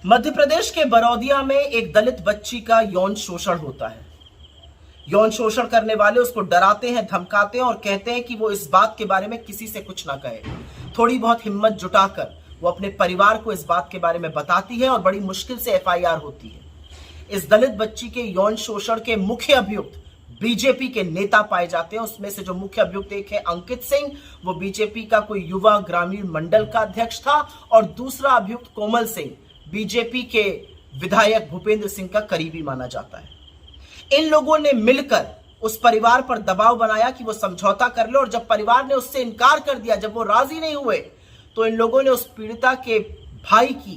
मध्य प्रदेश के बरौदिया में एक दलित बच्ची का यौन शोषण होता है। यौन शोषण करने वाले उसको डराते हैं, धमकाते हैं और कहते हैं कि वो इस बात के बारे में किसी से कुछ ना कहे। थोड़ी बहुत हिम्मत जुटाकर वो अपने परिवार को इस बात के बारे में बताती है और बड़ी मुश्किल से एफआईआर होती है। इस दलित बच्ची के यौन शोषण के मुख्य अभियुक्त बीजेपी के नेता पाए जाते हैं। उसमें से जो मुख्य अभियुक्त एक है अंकित सिंह, वो बीजेपी का कोई युवा ग्रामीण मंडल का अध्यक्ष था, और दूसरा अभियुक्त कोमल सिंह बीजेपी के विधायक भूपेंद्र सिंह का करीबी माना जाता है। इन लोगों ने मिलकर उस परिवार पर दबाव बनाया कि वो समझौता कर ले, और जब परिवार ने उससे इनकार कर दिया, जब वो राजी नहीं हुए, तो इन लोगों ने उस पीड़िता के भाई की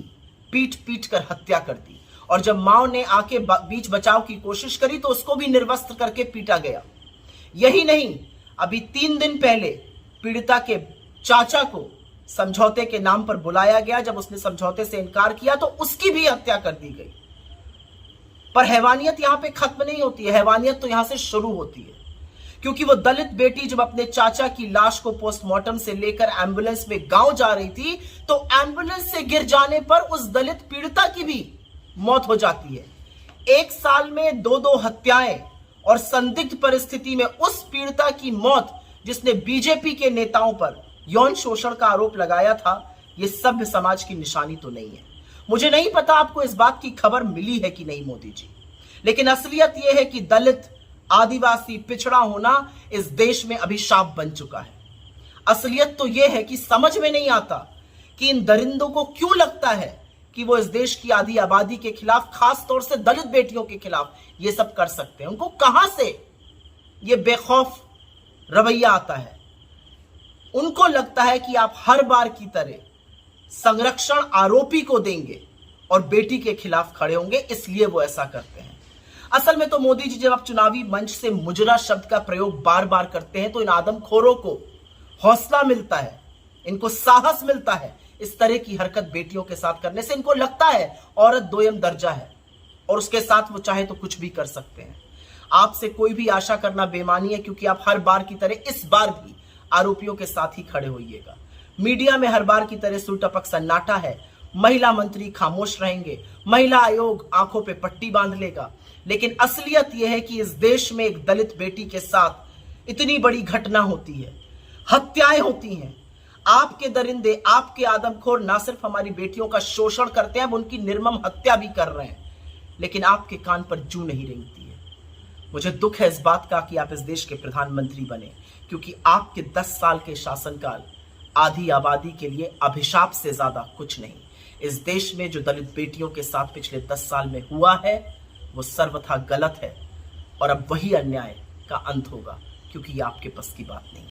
पीट पीट कर हत्या कर दी। और जब मां ने आके बीच बचाव की कोशिश करी तो उसको भी निर्वस्त्र करके पीटा गया। यही नहीं, अभी 3 दिन पहले पीड़िता के चाचा को समझौते के नाम पर बुलाया गया। जब उसने समझौते से इनकार किया तो उसकी भी हत्या कर दी गई। पर हैवानियत यहां पे खत्म नहीं होती है, हैवानियत तो यहां से शुरू होती है, क्योंकि वो दलित बेटी जब अपने चाचा की लाश को पोस्टमार्टम से लेकर एम्बुलेंस में गांव जा रही थी, तो एम्बुलेंस से गिर जाने पर उस दलित पीड़िता की भी मौत हो जाती है। 1 साल में 2 हत्याएं, और संदिग्ध परिस्थिति में उस पीड़िता की मौत जिसने बीजेपी के नेताओं पर यौन शोषण का आरोप लगाया था। यह सभ्य समाज की निशानी तो नहीं है। मुझे नहीं पता आपको इस बात की खबर मिली है कि नहीं मोदी जी, लेकिन असलियत यह है कि दलित, आदिवासी, पिछड़ा होना इस देश में अभिशाप बन चुका है। असलियत तो यह है कि समझ में नहीं आता कि इन दरिंदों को क्यों लगता है कि वो इस देश की आधी आबादी के खिलाफ, खास तौर से दलित बेटियों के खिलाफ ये सब कर सकते हैं। उनको कहां से ये बेखौफ रवैया आता है? उनको लगता है कि आप हर बार की तरह संरक्षण आरोपी को देंगे और बेटी के खिलाफ खड़े होंगे, इसलिए वो ऐसा करते हैं। असल में तो मोदी जी जब आप चुनावी मंच से मुजरा शब्द का प्रयोग बार बार करते हैं तो इन आदमखोरों को हौसला मिलता है, इनको साहस मिलता है। इस तरह की हरकत बेटियों के साथ करने से इनको लगता है औरत दोयम दर्जा है और उसके साथ वो चाहे तो कुछ भी कर सकते हैं। आपसे कोई भी आशा करना बेईमानी है, क्योंकि आप हर बार की तरह इस बार भी आरोपियों के साथ ही खड़े होइएगा। मीडिया में हर बार की तरह सुरटपक सन्नाटा है। महिला मंत्री खामोश रहेंगे, महिला आयोग आंखों पे पट्टी बांध लेगा, लेकिन असलियत यह है कि इस देश में एक दलित बेटी के साथ इतनी बड़ी घटना होती है, हत्याएं होती हैं। आपके दरिंदे, आपके आदमखोर ना सिर्फ हमारी बेटियों का शोषण करते हैं, उनकी निर्मम हत्या भी कर रहे हैं, लेकिन आपके कान पर जू नहीं रेंगती है। मुझे दुख है इस बात का कि आप इस देश के प्रधानमंत्री बने, क्योंकि आपके 10 साल के शासनकाल आधी आबादी के लिए अभिशाप से ज्यादा कुछ नहीं। इस देश में जो दलित बेटियों के साथ पिछले 10 साल में हुआ है वो सर्वथा गलत है, और अब वही अन्याय का अंत होगा, क्योंकि ये आपके बस की बात नहीं।